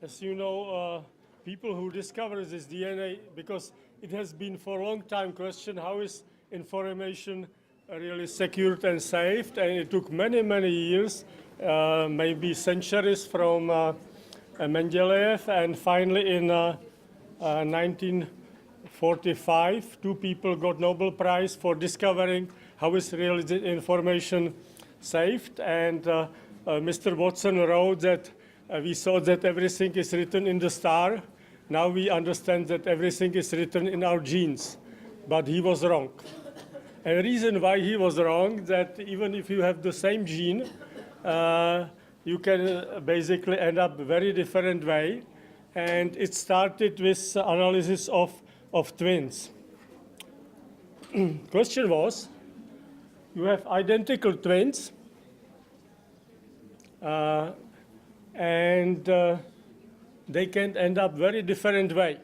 As you know, people who discover this DNA, because it has been for a long time questioned how is information really secured and saved, and it took many, many years, maybe centuries from Mendeleev, and finally in 1945, two people got Nobel Prize for discovering how is really the information saved, and Mr. Watson wrote that we thought that everything is written in the star. Now we understand that everything is written in our genes, but he was wrong. And the reason why he was wrong, that even if you have the same gene, you can basically end up a very different way. And it started with analysis of twins. Question was, you have identical twins, and they can end up very different way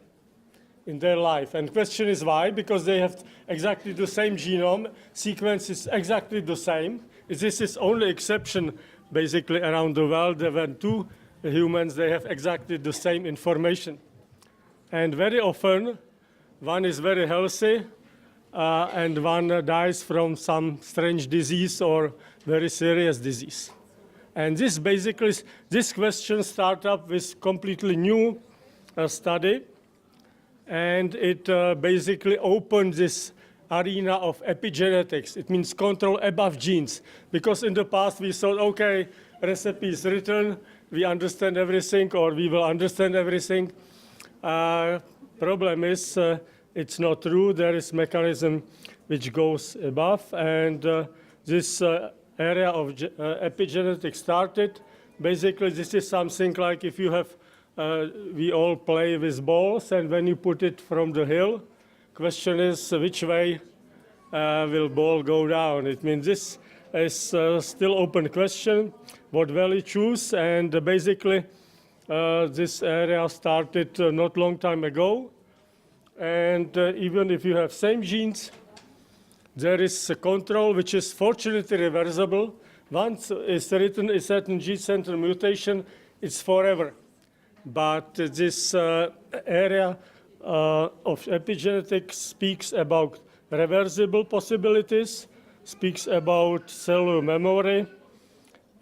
in their life. And question is why? Because they have exactly the same genome, sequence is exactly the same. This is only exception basically around the world when two humans, they have exactly the same information. And very often, one is very healthy and one dies from some strange disease or very serious disease. And this basically, this question started up with completely new study, and it basically opened this arena of epigenetics. It means control above genes, because in the past we thought, okay, recipe is written, we understand everything, or we will understand everything. Problem is, it's not true. There is mechanism which goes above, and this area of epigenetics started. Basically, this is something like if you have, we all play with balls, and when you put it from the hill, question is which way will ball go down? It means this is still open question, what value choose, and basically this area started not long time ago, and even if you have same genes, there is a control which is fortunately reversible. Once it's written a certain gene center mutation, it's forever. But this area of epigenetics speaks about reversible possibilities, speaks about cellular memory,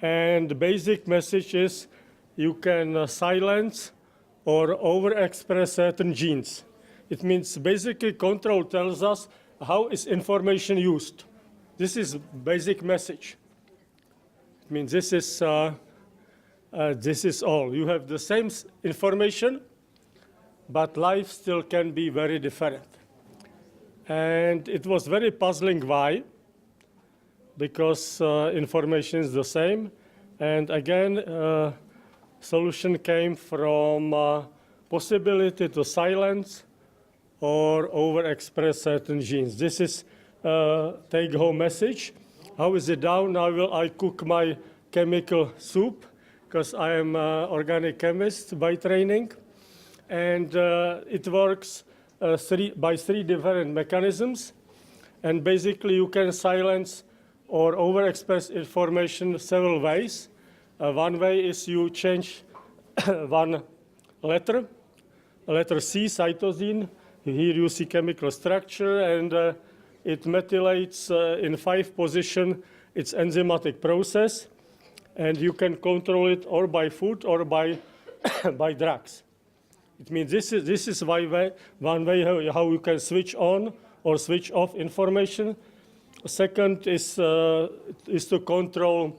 and the basic message is you can silence or overexpress certain genes. It means basically control tells us how is information used. This is basic message. It means this is all. You have the same information, but life still can be very different. And it was very puzzling why, because information is the same. And again, solution came from possibility to silence or overexpress certain genes. This is take-home message. How is it done? Now I cook my chemical soup, because I am an organic chemist by training. And it works by three different mechanisms. And basically, you can silence or overexpress information several ways. One way is you change one letter C, cytosine. Here you see chemical structure, and it methylates in 5 position its enzymatic process, and you can control it or by food or by by drugs. It means this is one way how you can switch on or switch off information. Second is to control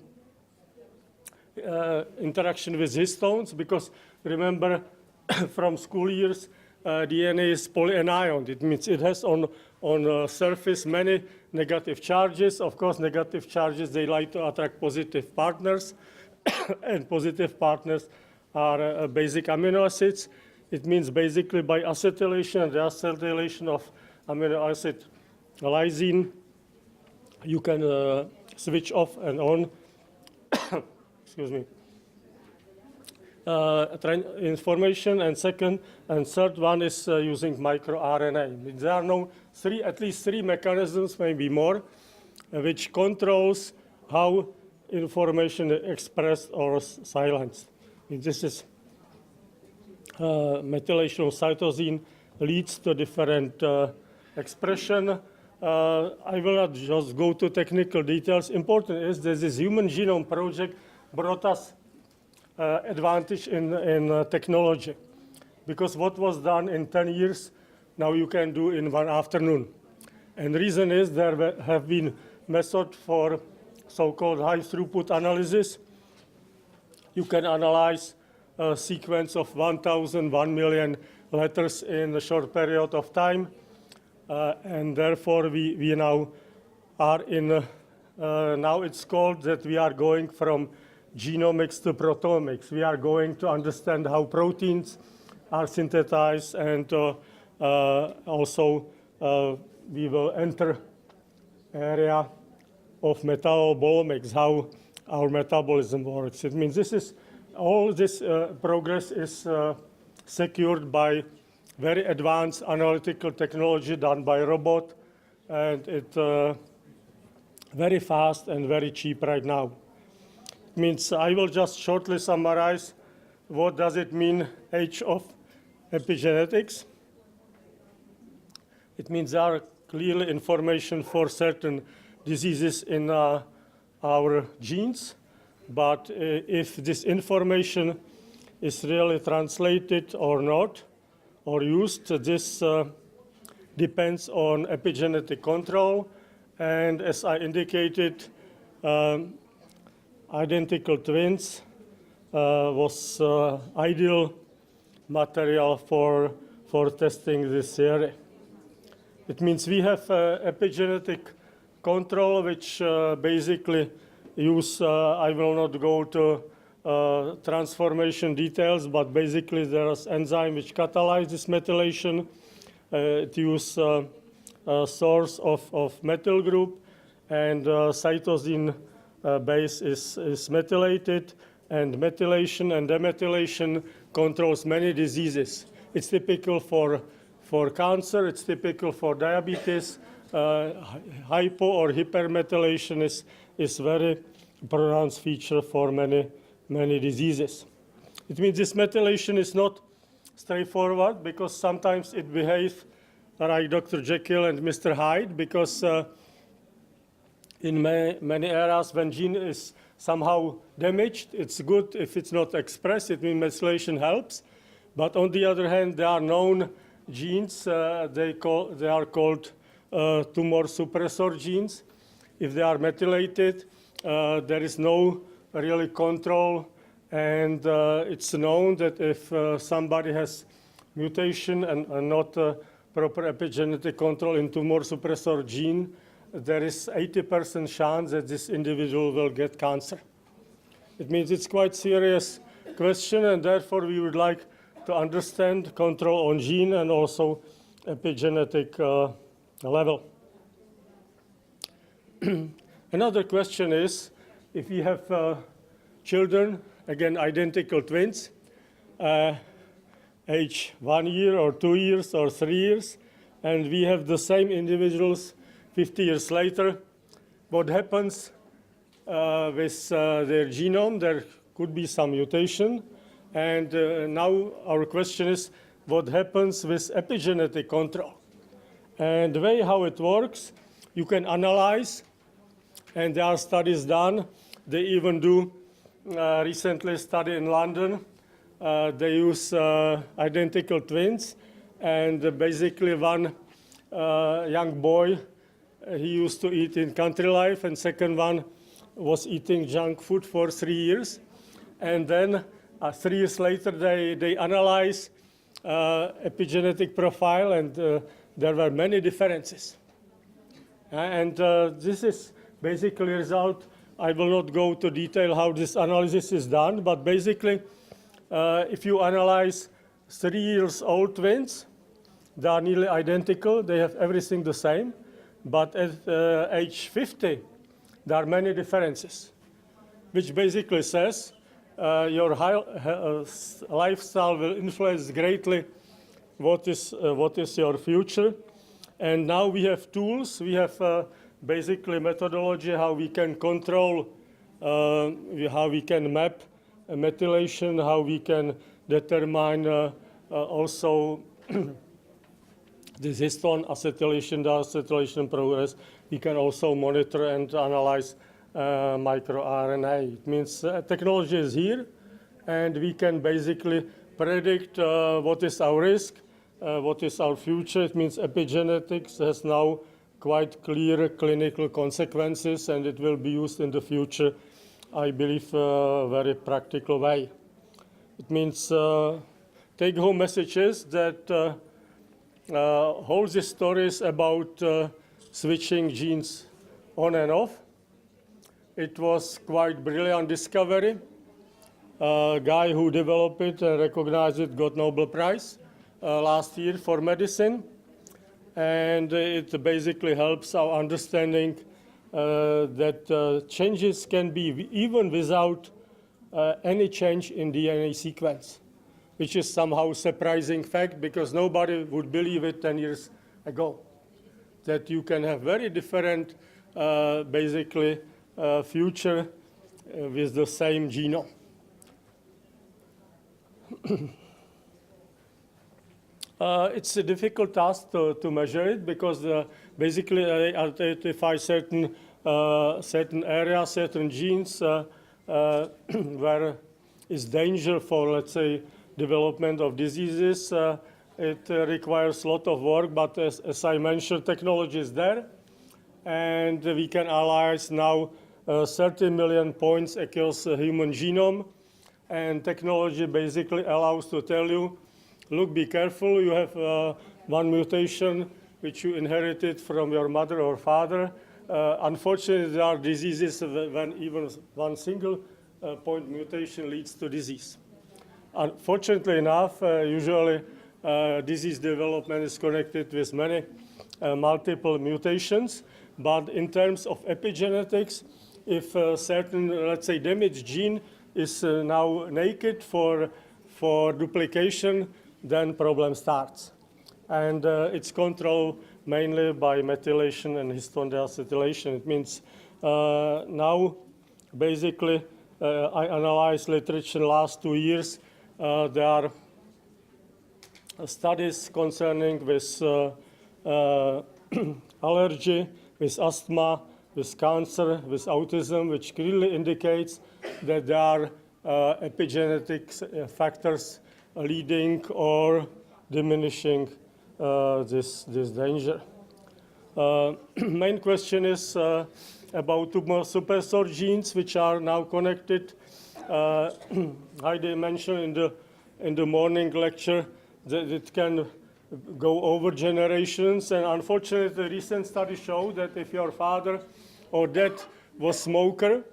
interaction with histones, because remember from school years, DNA is polyanion. It means it has on surface many negative charges. Of course, negative charges, they like to attract positive partners, and positive partners are basic amino acids. It means basically by acetylation and deacetylation of amino acid lysine, you can switch off and on. Excuse me. Information, and second and third one is using microRNA. There are at least three mechanisms, maybe more, which controls how information is expressed or silenced. This is methylation of cytosine leads to different expression. I will not just go to technical details. Important is that this Human Genome Project brought us advantage in technology. Because what was done in 10 years, now you can do in one afternoon. And the reason is there have been methods for so-called high-throughput analysis. You can analyze a sequence of 1,000, 1 million letters in a short period of time. And therefore, we now are in, now it's called that we are going from genomics to proteomics. We are going to understand how proteins are synthesized, and also we will enter area of metabolomics, how our metabolism works. It means all this progress is secured by very advanced analytical technology done by robot, and it's very fast and very cheap right now. It means I will just shortly summarize what does it mean, age of epigenetics. It means there are clearly information for certain diseases in our genes, but if this information is really translated or not, or used, this depends on epigenetic control. And as I indicated, identical twins was ideal material for testing this theory. It means we have epigenetic control, which basically use, I will not go to transformation details, but basically there's enzyme which catalyze this methylation. It uses a source of methyl group, and cytosine base is methylated, and methylation and demethylation controls many diseases. It's typical for cancer, it's typical for diabetes. Hypo or hypermethylation is very pronounced feature for many diseases. It means this methylation is not straightforward, because sometimes it behaves like Dr. Jekyll and Mr. Hyde, because in many areas when gene is somehow damaged, it's good if it's not expressed. It means methylation helps. But on the other hand, there are known genes, they are called tumor suppressor genes. If they are methylated, there is no really control, and it's known that if somebody has mutation and not proper epigenetic control in tumor suppressor gene, there is 80% chance that this individual will get cancer. It means it's quite serious question, and therefore we would like to understand control on gene and also epigenetic level. Another question is, if you have children, again identical twins, age 1 year or 2 years or 3 years, and we have the same individuals 50 years later, what happens with their genome? There could be some mutation, and now our question is, what happens with epigenetic control? And the way how it works, you can analyze, and there are studies done. They even do recently study in London. They use identical twins, and basically one young boy, he used to eat in country life, and second one was eating junk food for 3 years. And then 3 years later, they analyze epigenetic profile, and there were many differences. And this is basically a result. I will not go to detail how this analysis is done, but basically, if you analyze 3 years old twins, they are nearly identical, they have everything the same, but at age 50, there are many differences, which basically says your lifestyle will influence greatly what is your future. And now we have tools, we have basically methodology how we can control, how we can map methylation, how we can determine also this histone acetylation, deacetylation progress, we can also monitor and analyze microRNA. It means technology is here, and we can basically predict what is our risk, what is our future. It means epigenetics has now quite clear clinical consequences, and it will be used in the future, I believe, very practical way. It means take-home message is that whole this story is about switching genes on and off. It was quite brilliant discovery. Guy who developed it and recognized it got Nobel Prize last year for medicine. And it basically helps our understanding that changes can be even without any change in DNA sequence, which is somehow surprising fact because nobody would believe it 10 years ago, that you can have very different, basically, future with the same genome. It's a difficult task to measure it because basically they identify certain areas, certain genes where is danger for, let's say, development of diseases. It requires a lot of work, but as I mentioned, technology is there, and we can analyze now 30 million points across the human genome, and technology basically allows to tell you, look, be careful, you have one mutation which you inherited from your mother or father. Unfortunately, there are diseases when even one single point mutation leads to disease. Unfortunately enough, usually disease development is connected with many multiple mutations, but in terms of epigenetics, if a certain, let's say, damaged gene is now naked for duplication, then problem starts. And it's controlled mainly by methylation and histone deacetylation. It means now, basically, I analyzed literature in the last 2 years. There are studies concerning with allergy, with asthma, with cancer, with autism, which clearly indicates that there are epigenetic factors leading or diminishing this danger. Main question is about tumor suppressor genes, which are now connected. Heidi mentioned in the morning lecture that it can go over generations, and unfortunately, recent studies show that if your father or dad was smoker,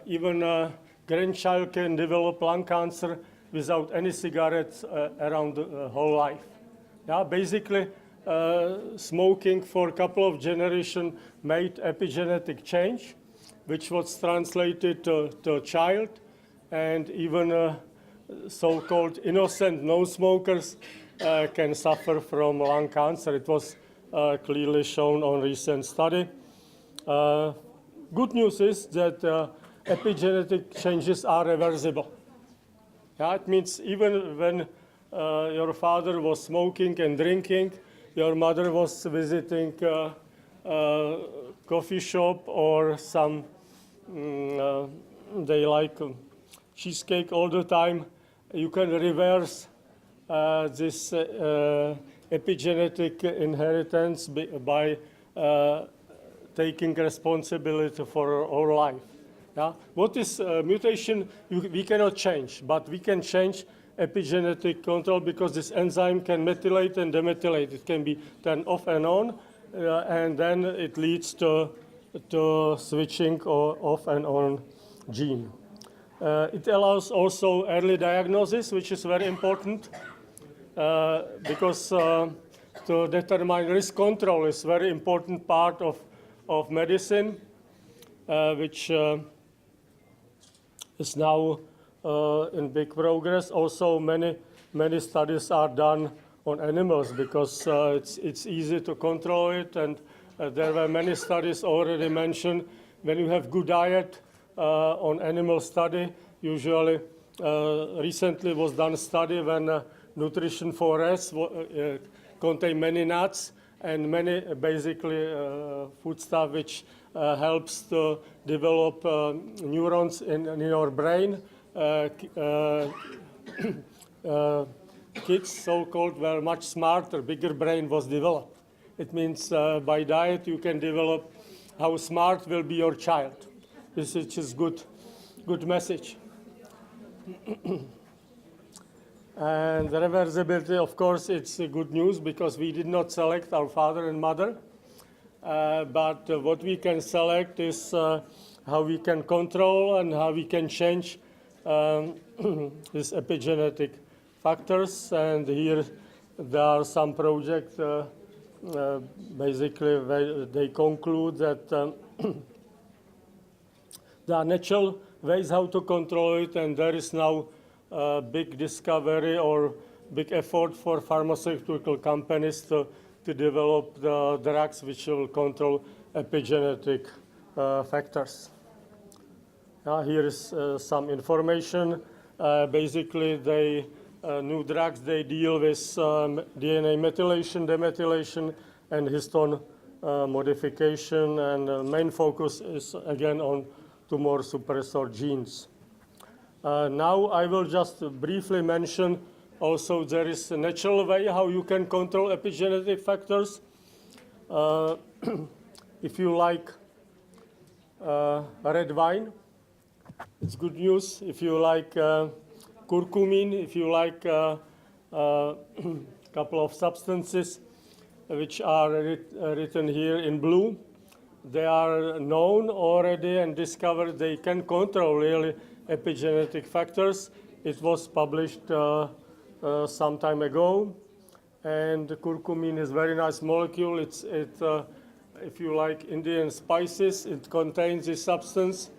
even a grandchild can develop lung cancer without any cigarettes around the whole life. Yeah, basically, smoking for a couple of generations made epigenetic change, which was translated to a child, and even so-called innocent non-smokers can suffer from lung cancer. It was clearly shown on recent study. Good news is that epigenetic changes are reversible. Yeah, it means even when your father was smoking and drinking, your mother was visiting a coffee shop or some, they like cheesecake all the time, you can reverse this epigenetic inheritance by taking responsibility for our life. Yeah? What is mutation? We cannot change, but we can change epigenetic control because this enzyme can methylate and demethylate. It can be turned off and on, and then it leads to switching off and on gene. It allows also early diagnosis, which is very important because to determine risk control is very important part of medicine, which is now in big progress. Also, many studies are done on animals because it's easy to control it, and there were many studies already mentioned. When you have good diet on animal study, usually recently was done a study when nutrition for rats contain many nuts and many basically food stuff which helps to develop neurons in your brain. Kids, so-called, were much smarter, bigger brain was developed. It means by diet you can develop how smart will be your child. This is just good message. And the reversibility, of course, it's good news because we did not select our father and mother. But what we can select is how we can control and how we can change these epigenetic factors. And here there are some projects, basically they conclude that there are natural ways how to control it, and there is now a big discovery or big effort for pharmaceutical companies to develop the drugs which will control epigenetic factors. Here is some information. Basically, new drugs, they deal with DNA methylation, demethylation, and histone modification, and main focus is again on tumor suppressor genes. Now I will just briefly mention also there is a natural way how you can control epigenetic factors. If you like red wine, it's good news. If you like curcumin, if you like couple of substances which are written here in blue, they are known already and discovered they can control really epigenetic factors. It was published some time ago, and curcumin is a very nice molecule. If you like Indian spices, it contains this substance,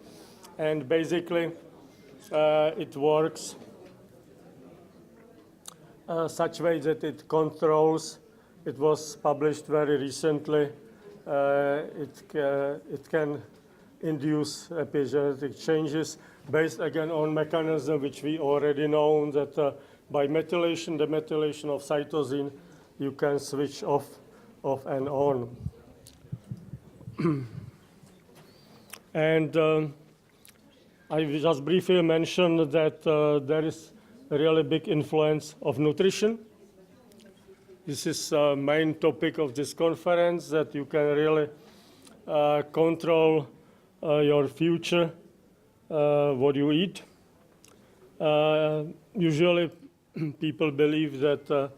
and basically it works such way that it controls. It was published very recently. It can induce epigenetic changes based again on mechanism which we already know, that by methylation, the methylation of cytosine, you can switch off and on. And I will just briefly mention that there is a really big influence of nutrition. This is the main topic of this conference, that you can really control your future, what you eat. Usually people believe that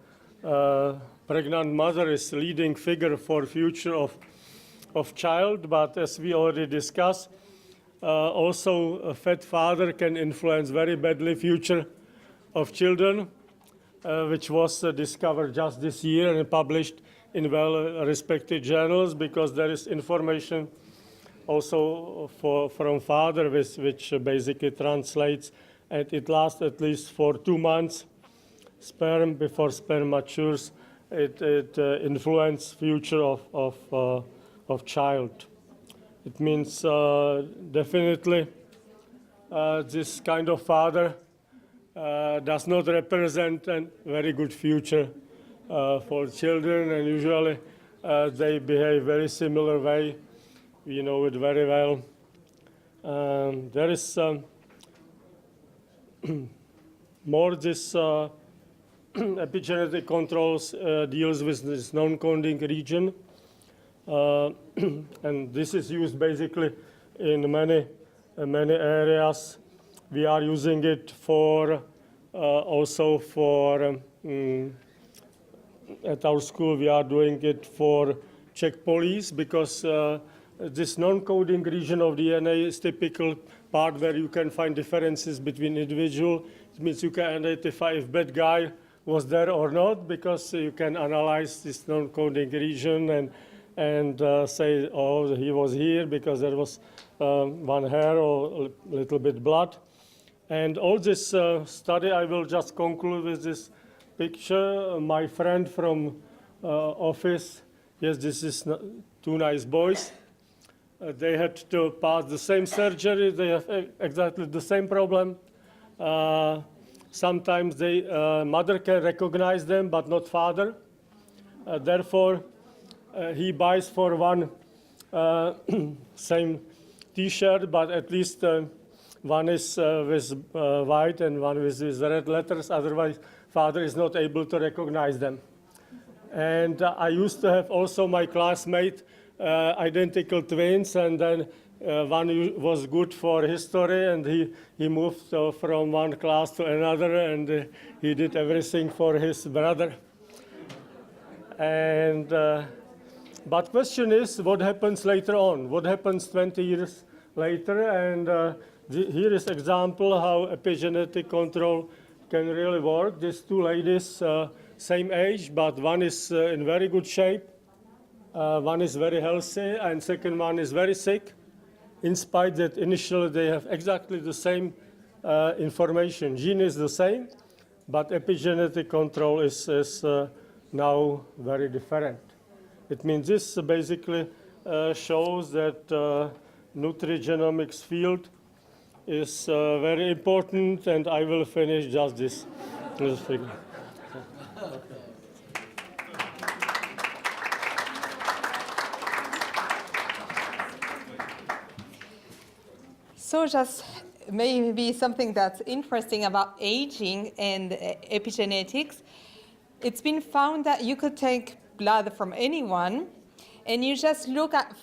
pregnant mother is leading figure for future of child, but as we already discussed, also a fat father can influence very badly future of children, which was discovered just this year and published in well-respected journals, because there is information also from father which basically translates, and it lasts at least for 2 months. Sperm, before sperm matures, it influences future of child. It means definitely this kind of father does not represent a very good future for children, and usually they behave very similar way. We know it very well. There is more this epigenetic controls deals with this non-coding region, and this is used basically in many areas. We are using it for also for at our school. We are doing it for Czech police, because this non-coding region of DNA is typical part where you can find differences between individuals. It means you can identify if bad guy was there or not, because you can analyze this non-coding region and say, oh, he was here because there was one hair or a little bit blood. And all this study, I will just conclude with this picture. My friend from office, yes, this is 2 nice boys. They had to pass the same surgery. They have exactly the same problem. Sometimes the mother can recognize them, but not father. Therefore, he buys for one same T-shirt, but at least one is with white and one with red letters. Otherwise, father is not able to recognize them. And I used to have also my classmate, identical twins, and then one was good for history, and he moved from one class to another, and he did everything for his brother. And but question is, what happens later on? What happens 20 years later? And here is example how epigenetic control can really work. These two ladies, same age, but one is in very good shape. One is very healthy, and second one is very sick. In spite that initially they have exactly the same information. Gene is the same, but epigenetic control is now very different. It means this basically shows that nutrigenomics field is very important, and I will finish just this figure. So just maybe something that's interesting about aging and epigenetics, it's been found that you could take blood from anyone and you just look at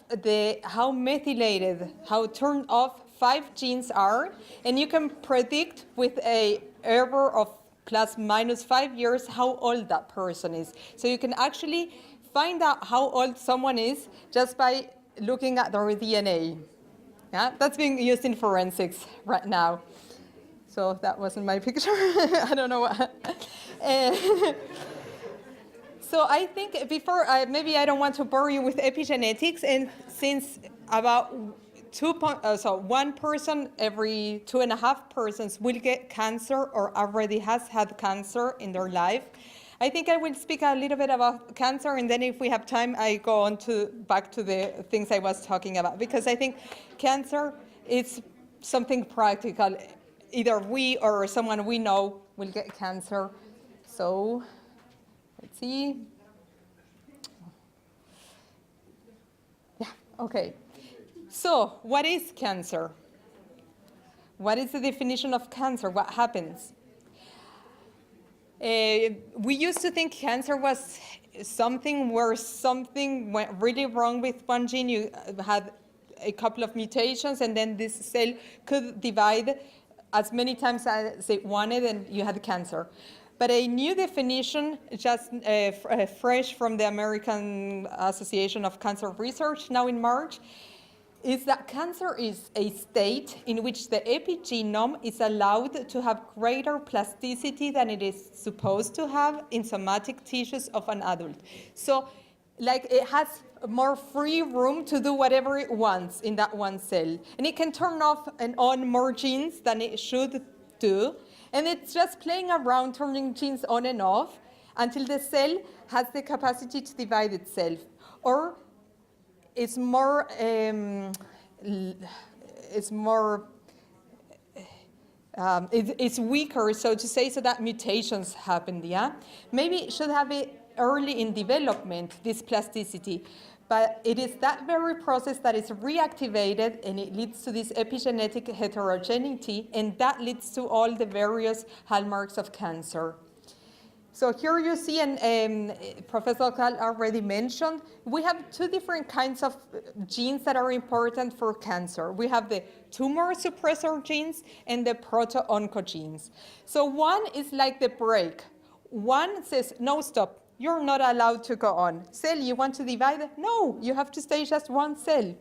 how methylated, how turned off 5 genes are, and you can predict with an error of plus minus 5 years how old that person is. So you can actually find out how old someone is just by looking at their DNA. Yeah, that's being used in forensics right now. So that wasn't my picture. I don't know what. So I think before, maybe I don't want to bore you with epigenetics, and since about 1 person every 2.5 persons will get cancer or already has had cancer in their life, I think I will speak a little bit about cancer, and then if we have time, I go on back to the things I was talking about, because I think cancer is something practical. Either we or someone we know will get cancer. So let's see. Yeah, okay. So what is cancer? What is the definition of cancer? What happens? We used to think cancer was something where something went really wrong with one gene. You had a couple of mutations, and then this cell could divide as many times as it wanted, and you had cancer. But a new definition, just fresh from the American Association of Cancer Research now in March, is that cancer is a state in which the epigenome is allowed to have greater plasticity than it is supposed to have in somatic tissues of an adult. So, like, it has more free room to do whatever it wants in that one cell. And it can turn off and on more genes than it should do. And it's just playing around, turning genes on and off until the cell has the capacity to divide itself. Or it's weaker, so to say, so that mutations happen, yeah? Maybe it should have it early in development, this plasticity, but it is that very process that is reactivated, and it leads to this epigenetic heterogeneity, and that leads to all the various hallmarks of cancer. So here you see, and Professor Kral already mentioned, we have 2 different kinds of genes that are important for cancer. We have the tumor suppressor genes and the Proto oncogenes. So one is like the brake. One says, no, stop, you're not allowed to go on. Cell, you want to divide? No, you have to stay just one cell.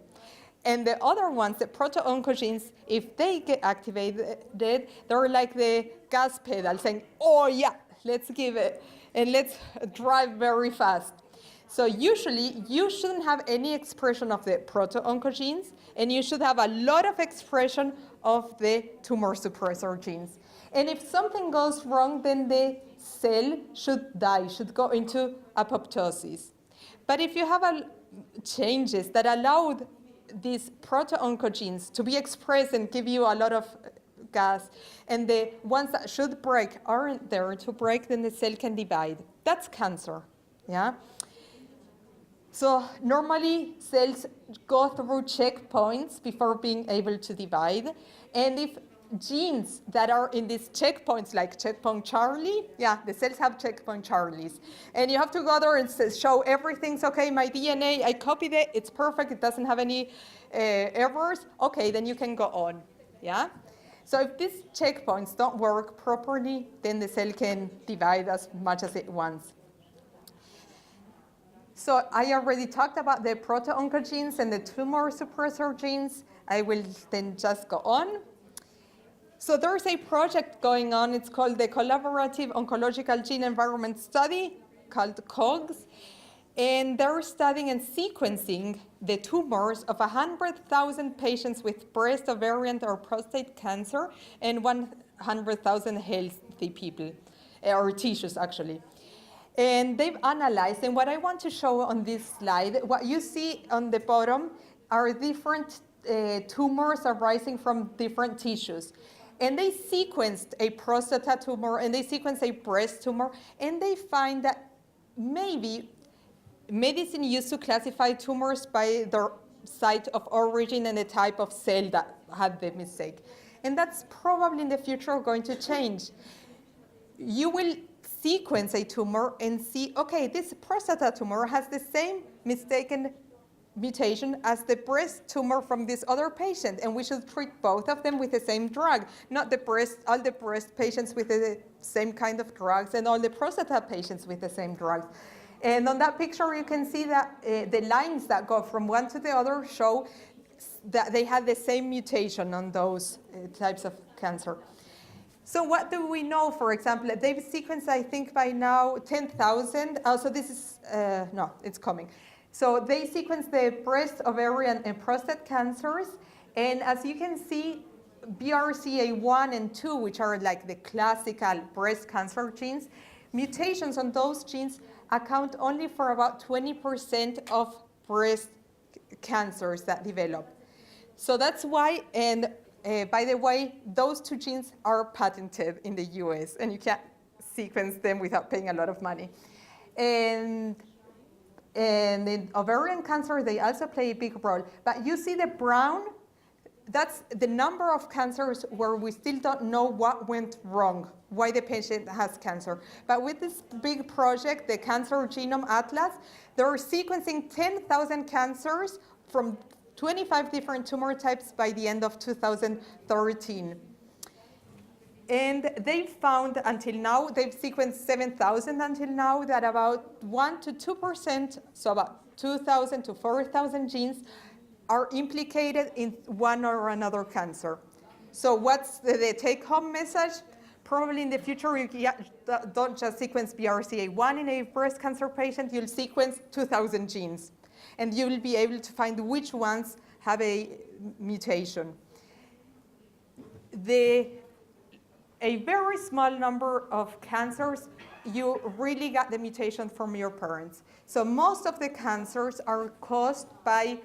And the other ones, the Proto oncogenes, if they get activated, they're like the gas pedal saying, oh yeah, let's give it, and let's drive very fast. So usually, you shouldn't have any expression of the proto-oncogenes, and you should have a lot of expression of the tumor suppressor genes. And if something goes wrong, then the cell should die, should go into apoptosis. But if you have changes that allow these proto-oncogenes to be expressed and give you a lot of gas, and the ones that should break aren't there to break, then the cell can divide. That's cancer, yeah? So normally cells go through checkpoints before being able to divide, and if genes that are in these checkpoints, like checkpoint Charlie, yeah, the cells have checkpoint Charlies. And you have to go there and show everything's okay, my DNA, I copied it, it's perfect, it doesn't have any errors, okay, then you can go on, yeah? So if these checkpoints don't work properly, then the cell can divide as much as it wants. So I already talked about the Proto Oncogenes and the tumor suppressor genes. I will then just go on. So there's a project going on. It's called the Collaborative Oncological Gene Environment Study, called COGS. And they're studying and sequencing the tumors of 100,000 patients with breast, ovarian, or prostate cancer, and 100,000 healthy people, or tissues, actually. And they've analyzed, and what I want to show on this slide, what you see on the bottom are different tumors arising from different tissues. And they sequenced a prostate tumor, and they sequenced a breast tumor, and they find that maybe medicine used to classify tumors by their site of origin and the type of cell that had the mistake. And that's probably in the future going to change. You will sequence a tumor and see, okay, this prostate tumor has the same mistaken mutation as the breast tumor from this other patient, and we should treat both of them with the same drug, not all the breast patients with the same kind of drugs and all the prostate patients with the same drugs. And on that picture, you can see that the lines that go from one to the other show that they had the same mutation on those types of cancer. So what do we know, for example? They've sequenced, I think by now, 10,000. So this is, no, it's coming. So they sequenced the breast, ovarian, and prostate cancers. And as you can see, BRCA1 and 2, which are like the classical breast cancer genes, mutations on those genes account only for about 20% of breast cancers that develop. So that's why, and by the way, those two genes are patented in the US, and you can't sequence them without paying a lot of money. And in ovarian cancer, they also play a big role. But you see the brown, that's the number of cancers where we still don't know what went wrong, why the patient has cancer. But with this big project, the Cancer Genome Atlas, they're sequencing 10,000 cancers from 25 different tumor types by the end of 2013. And they've found until now, they've sequenced 7,000 until now, that about 1 to 2%, so about 2,000 to 4,000 genes are implicated in one or another cancer. So what's the take-home message? Probably in the future, you don't just sequence BRCA1 in a breast cancer patient, you'll sequence 2,000 genes. And you'll be able to find which ones have a mutation. A very small number of cancers, you really got the mutation from your parents. So most of the cancers are caused by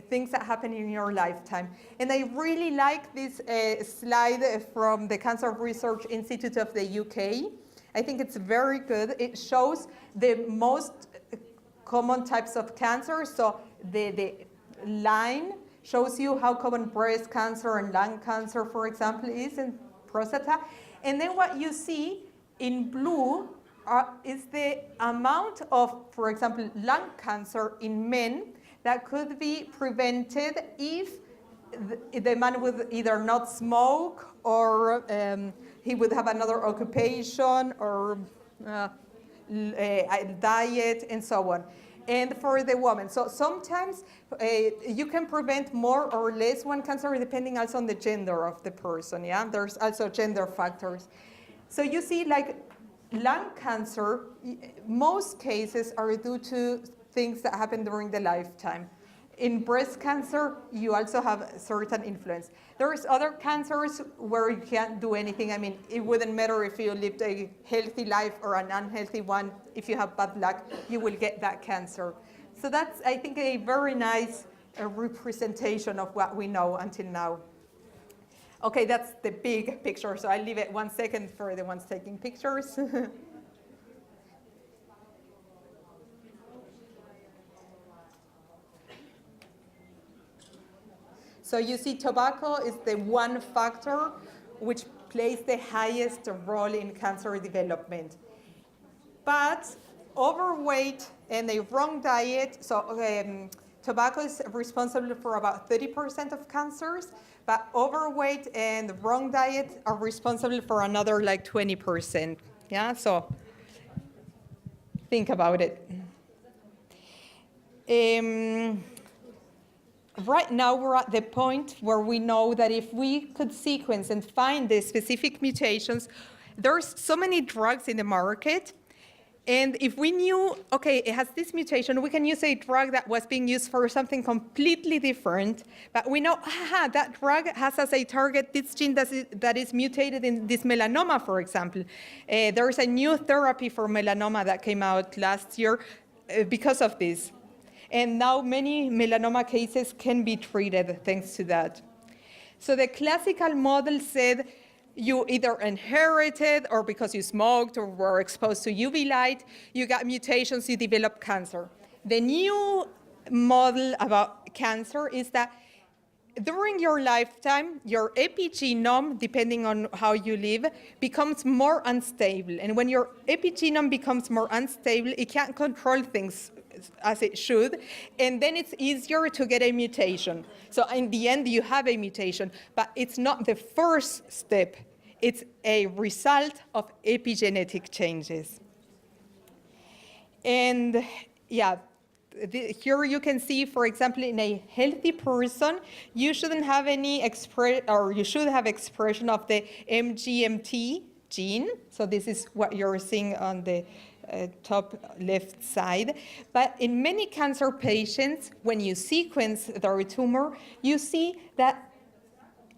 things that happen in your lifetime. And I really like this slide from the Cancer Research Institute of the UK. I think it's very good. It shows the most common types of cancer. So the line shows you how common breast cancer and lung cancer, for example, is in prostate. And then what you see in blue is the amount of, for example, lung cancer in men that could be prevented if the man would either not smoke or he would have another occupation or a diet and so on. And for the woman, so sometimes you can prevent more or less one cancer depending also on the gender of the person, yeah? There's also gender factors. So you see, like lung cancer, most cases are due to things that happen during the lifetime. In breast cancer, you also have certain influence. There's other cancers where you can't do anything. I mean, it wouldn't matter if you lived a healthy life or an unhealthy one. If you have bad luck, you will get that cancer. So that's, I think, a very nice representation of what we know until now. Okay, that's the big picture, so I'll leave it 1 second for the ones taking pictures. So you see tobacco is the one factor which plays the highest role in cancer development. But overweight and a wrong diet, so tobacco is responsible for about 30% of cancers, but overweight and wrong diet are responsible for another like 20%. Yeah, so think about it. Right now, we're at the point where we know that if we could sequence and find the specific mutations, there's so many drugs in the market. And if we knew, okay, it has this mutation, we can use a drug that was being used for something completely different. But we know, that drug has as a target this gene that is mutated in this melanoma, for example. There's a new therapy for melanoma that came out last year because of this. And now many melanoma cases can be treated thanks to that. So the classical model said you either inherited or because you smoked or were exposed to UV light, you got mutations, you develop cancer. The new model about cancer is that during your lifetime, your epigenome, depending on how you live, becomes more unstable. And when your epigenome becomes more unstable, it can't control things as it should, and then it's easier to get a mutation. So in the end, you have a mutation, but it's not the first step. It's a result of epigenetic changes. And yeah, here you can see, for example, in a healthy person, you shouldn't have any you should have expression of the MGMT gene. So this is what you're seeing on the top left side. But in many cancer patients, when you sequence their tumor, you see that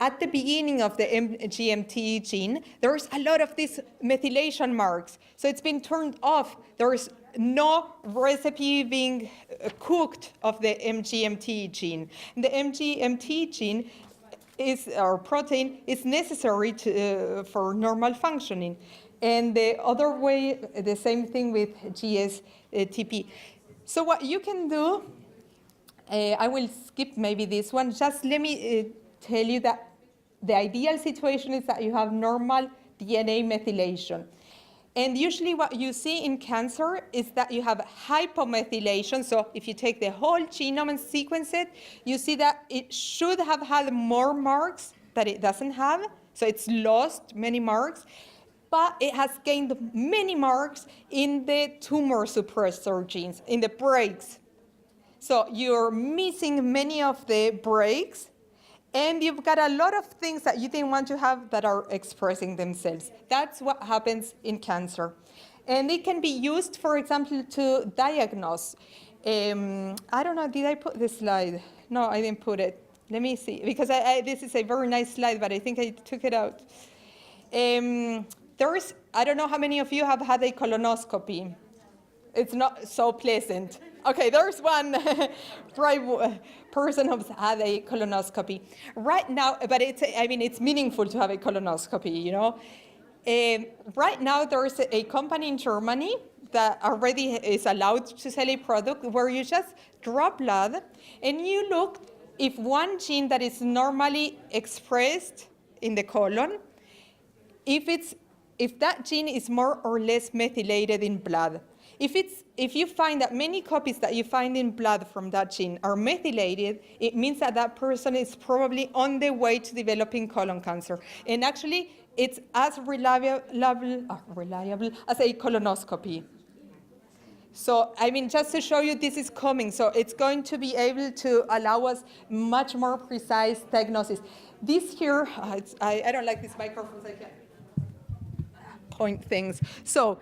at the beginning of the MGMT gene, there's a lot of these methylation marks. So it's been turned off. There's no recipe being cooked of the MGMT gene. The MGMT gene or protein is necessary for normal functioning. And the other way, the same thing with GSTP. So what you can do, I will skip maybe this one. Just let me tell you that the ideal situation is that you have normal DNA methylation. And usually what you see in cancer is that you have hypomethylation. So if you take the whole genome and sequence it, you see that it should have had more marks that it doesn't have. So it's lost many marks. But it has gained many marks in the tumor suppressor genes, in the breaks. So you're missing many of the breaks, and you've got a lot of things that you didn't want to have that are expressing themselves. That's what happens in cancer. And it can be used, for example, to diagnose. I don't know, did I put this slide? No, I didn't put it. Let me see, because this is a very nice slide, but I think I took it out. I don't know how many of you have had a colonoscopy. It's not so pleasant. Okay, there's one person who's had a colonoscopy. Right now, but it's meaningful to have a colonoscopy, you know. Right now, there's a company in Germany that already is allowed to sell a product where you just draw blood and you look if one gene that is normally expressed in the colon, if that gene is more or less methylated in blood. If you find that many copies that you find in blood from that gene are methylated, it means that that person is probably on the way to developing colon cancer. And actually, it's as reliable as a colonoscopy. So, just to show you this is coming. So it's going to be able to allow us much more precise diagnosis. This here, I don't like these microphones, I can't point things. So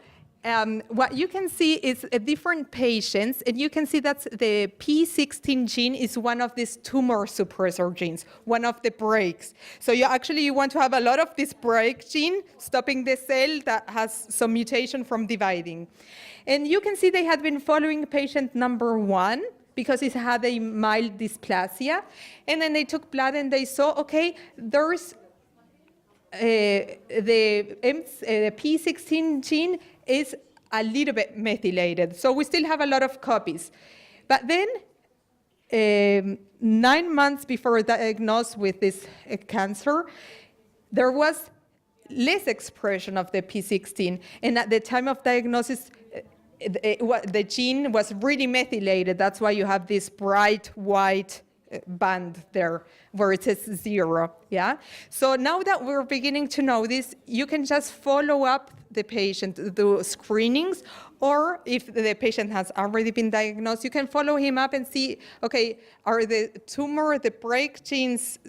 what you can see is different patients, and you can see that the P16 gene is one of these tumor suppressor genes, one of the breaks. So you want to have a lot of this break gene stopping the cell that has some mutation from dividing. And you can see they had been following patient number 1 because it had a mild dysplasia. And then they took blood and they saw, okay, there's the P16 gene is a little bit methylated, so we still have a lot of copies. But then, 9 months before diagnosed with this cancer, there was less expression of the P16, and at the time of diagnosis, the gene was really methylated. That's why you have this bright white band there where it says 0, yeah? So now that we're beginning to know this, you can just follow up the patient, do screenings, or if the patient has already been diagnosed, you can follow him up and see, okay, are the tumor, the break genes,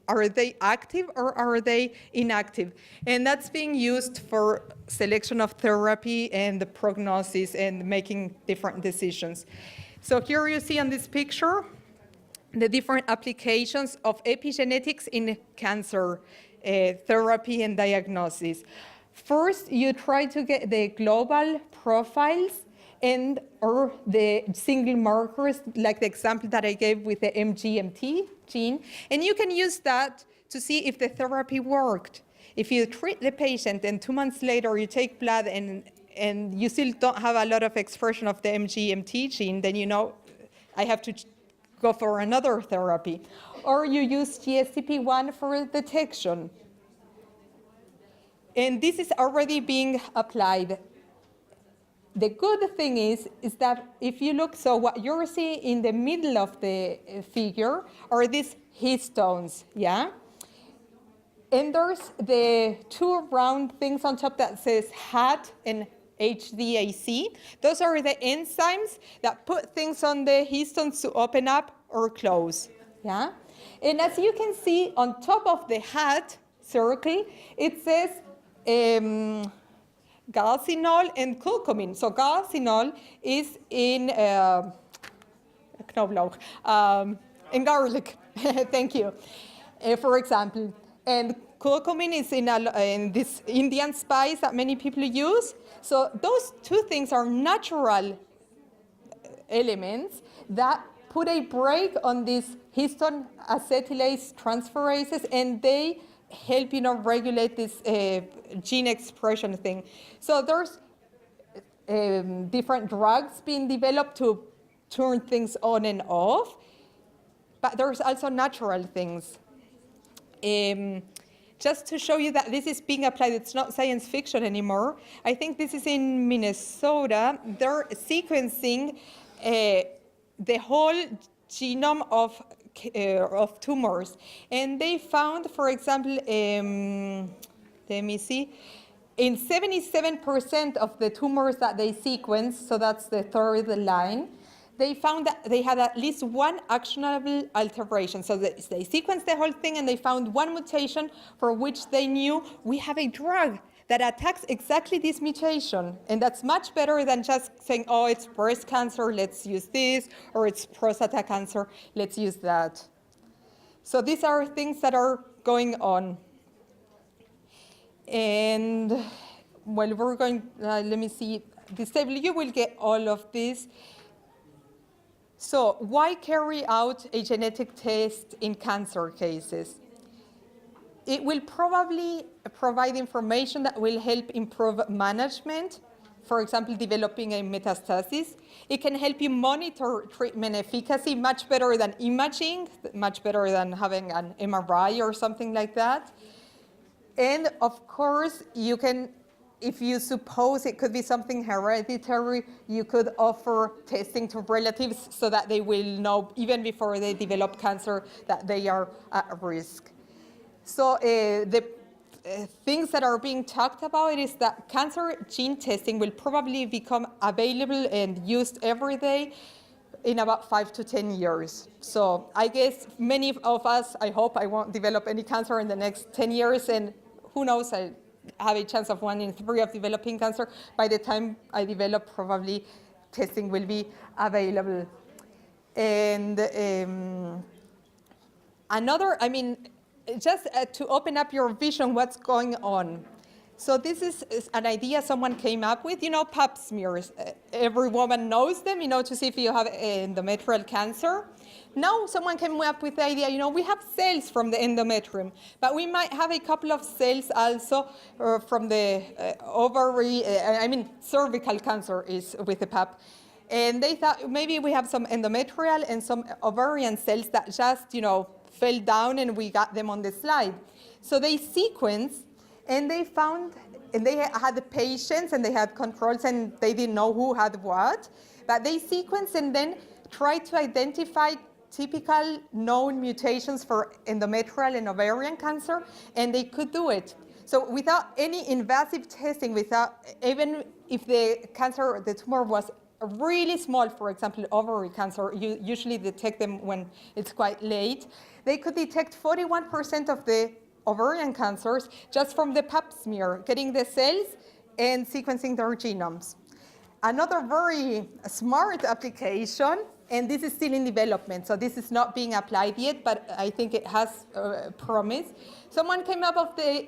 are they active or are they inactive? And that's being used for selection of therapy and the prognosis and making different decisions. So here you see on this picture the different applications of epigenetics in cancer therapy and diagnosis. First, you try to get the global profiles and or the single markers, like the example that I gave with the MGMT gene, and you can use that to see if the therapy worked. If you treat the patient and 2 months later you take blood and you still don't have a lot of expression of the MGMT gene, then you know I have to go for another therapy. Or you use GSTP1 for detection. And this is already being applied. The good thing is that if you look, so what you're seeing in the middle of the figure are these histones, yeah? And there's the 2 round things on top that says HAT and HDAC. Those are the enzymes that put things on the histones to open up or close, yeah? And as you can see on top of the HAT circle, it says galcinol and curcumin. So galcinol is in Knoblauch, in garlic, thank you, for example. And curcumin is in this Indian spice that many people use. So those 2 things are natural elements that put a brake on these histone acetylase transferases, and they help, regulate this gene expression thing. So there's different drugs being developed to turn things on and off, but there's also natural things. Just to show you that this is being applied, it's not science fiction anymore. I think this is in Minnesota. They're sequencing the whole genome of tumors. And they found, for example, let me see, in 77% of the tumors that they sequenced, so that's the 3rd line, they found that they had at least 1 actionable alteration. So they sequenced the whole thing and they found 1 mutation for which they knew we have a drug that attacks exactly this mutation. And that's much better than just saying, oh, it's breast cancer, let's use this, or it's prostate cancer, let's use that. So these are things that are going on. And well, we're going, let me see, this table, you will get all of this. So why carry out a genetic test in cancer cases? It will probably provide information that will help improve management, for example, developing a metastasis. It can help you monitor treatment efficacy much better than imaging, much better than having an MRI or something like that. And of course, you can, if you suppose it could be something hereditary, you could offer testing to relatives so that they will know, even before they develop cancer, that they are at risk. So the things that are being talked about is that cancer gene testing will probably become available and used every day in about 5 to 10 years. So I guess many of us, I hope I won't develop any cancer in the next 10 years, and who knows, I have a chance of 1 in 3 of developing cancer. By the time I develop, probably testing will be available. And another, I mean, just to open up your vision, what's going on. So this is an idea someone came up with, pap smears. Every woman knows them, to see if you have endometrial cancer. Now someone came up with the idea, we have cells from the endometrium, but we might have a couple of cells also from the ovary, cervical cancer is with the pap. And they thought maybe we have some endometrial and some ovarian cells that just, fell down and we got them on the slide. So they sequenced and they found, and they had the patients and they had controls and they didn't know who had what, but they sequenced and then tried to identify typical known mutations for endometrial and ovarian cancer, and they could do it. So without any invasive testing, even if the tumor was really small, for example, ovary cancer, you usually detect them when it's quite late, they could detect 41% of the ovarian cancers just from the pap smear, getting the cells and sequencing their genomes. Another very smart application, and this is still in development, so this is not being applied yet, but I think it has promise. Someone came up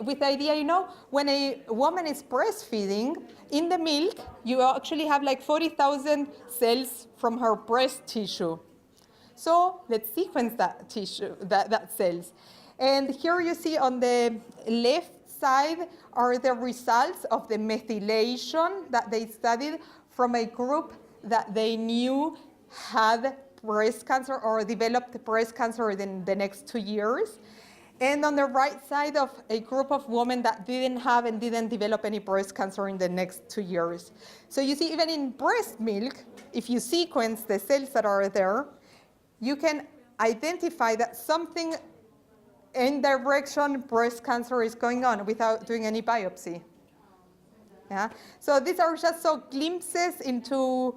with the idea, when a woman is breastfeeding, in the milk, you actually have like 40,000 cells from her breast tissue. So let's sequence that tissue, that cells. And here you see on the left side are the results of the methylation that they studied from a group that they knew had breast cancer or developed breast cancer in the next 2 years. And on the right side of a group of women that didn't have and didn't develop any breast cancer in the next 2 years. So you see, even in breast milk, if you sequence the cells that are there, you can identify that something in direction breast cancer is going on without doing any biopsy. Yeah? So these are just so glimpses into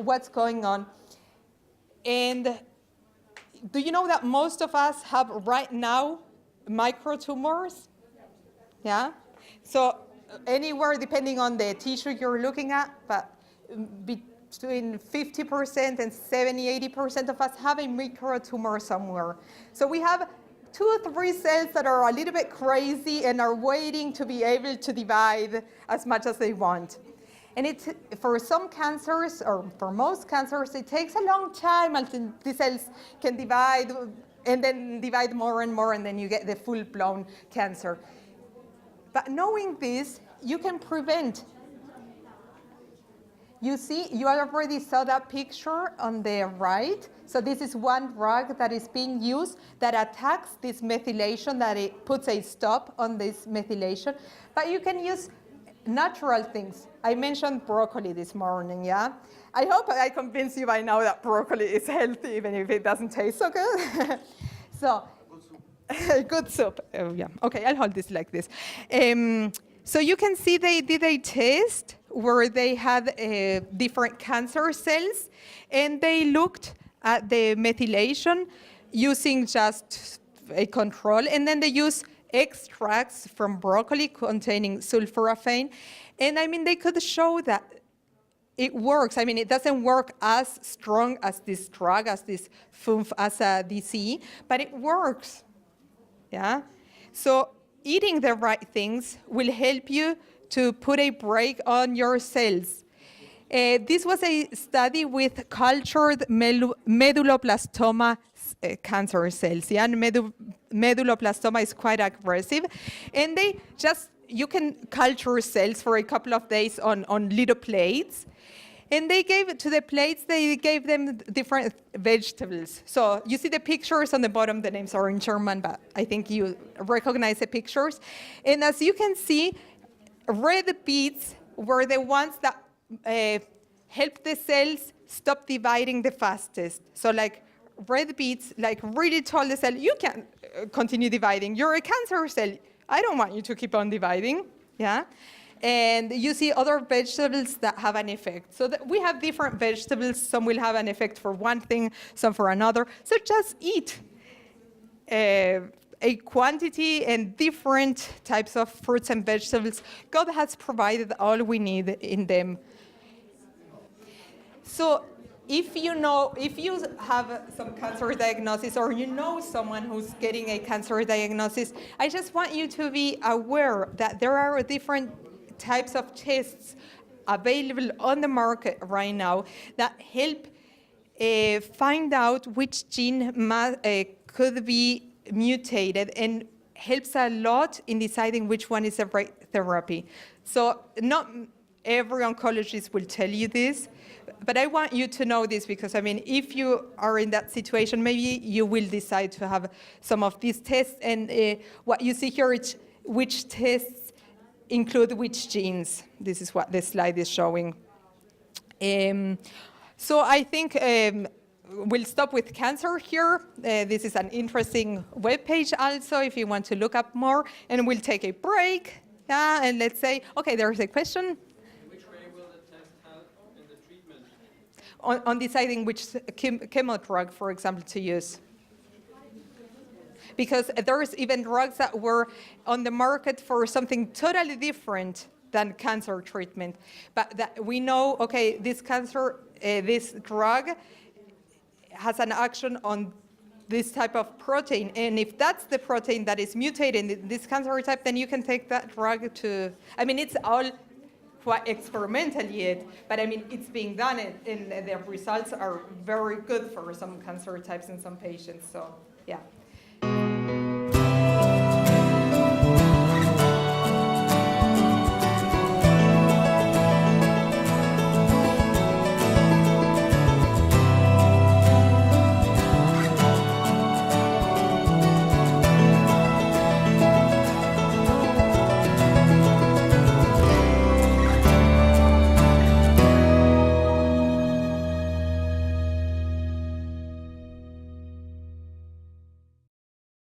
what's going on. And do you know that most of us have right now microtumors? Yeah? So anywhere, depending on the tissue you're looking at, but between 50% and 70-80% of us have a microtumor somewhere. So we have 2 or 3 cells that are a little bit crazy and are waiting to be able to divide as much as they want. And for some cancers, or for most cancers, it takes a long time until the cells can divide and then divide more and more, and then you get the full-blown cancer. But knowing this, you can prevent. You see, you already saw that picture on the right. So this is one drug that is being used that attacks this methylation, that it puts a stop on this methylation. But you can use natural things. I mentioned broccoli this morning, yeah? I hope I convinced you by now that broccoli is healthy, even if it doesn't taste so good. So, good soup. Yeah. Okay, I'll hold this like this. So you can see they did a test where they had different cancer cells, and they looked at the methylation using just a control, and then they used extracts from broccoli containing sulforaphane, and they could show that it works. It doesn't work as strong as this drug, as this FUMF, as a DCE, but it works. Yeah. So eating the right things will help you to put a brake on your cells. This was a study with cultured medulloblastoma cancer cells. Yeah, and medulloblastoma is quite aggressive. And you can culture cells for a couple of days on little plates. And they gave them different vegetables. So you see the pictures on the bottom, the names are in German, but I think you recognize the pictures. And as you can see, red beets were the ones that helped the cells stop dividing the fastest. So like red beets, like really told the cell, you can't continue dividing. You're a cancer cell. I don't want you to keep on dividing. Yeah. And you see other vegetables that have an effect. So we have different vegetables. Some will have an effect for one thing, some for another. So just eat a quantity and different types of fruits and vegetables. God has provided all we need in them. So if you have some cancer diagnosis or you know someone who's getting a cancer diagnosis, I just want you to be aware that there are different types of tests available on the market right now that help find out which gene could be mutated and helps a lot in deciding which one is the right therapy. So not every oncologist will tell you this, but I want you to know this because, I mean, if you are in that situation, maybe you will decide to have some of these tests, and what you see here is which tests include which genes. This is what the slide is showing. So I think we'll stop with cancer here. This is an interesting webpage also if you want to look up more, and we'll take a break. And let's say, okay, there's a question. Which way will the test help in the treatment? On deciding which chemo drug, for example, to use. Because there's even drugs that were on the market for something totally different than cancer treatment. But that we know, okay, this drug has an action on this type of protein. And if that's the protein that is mutated in this cancer type, then you can take that drug to, I mean, it's all quite experimental yet, but I mean, it's being done, and the results are very good for some cancer types in some patients, so yeah.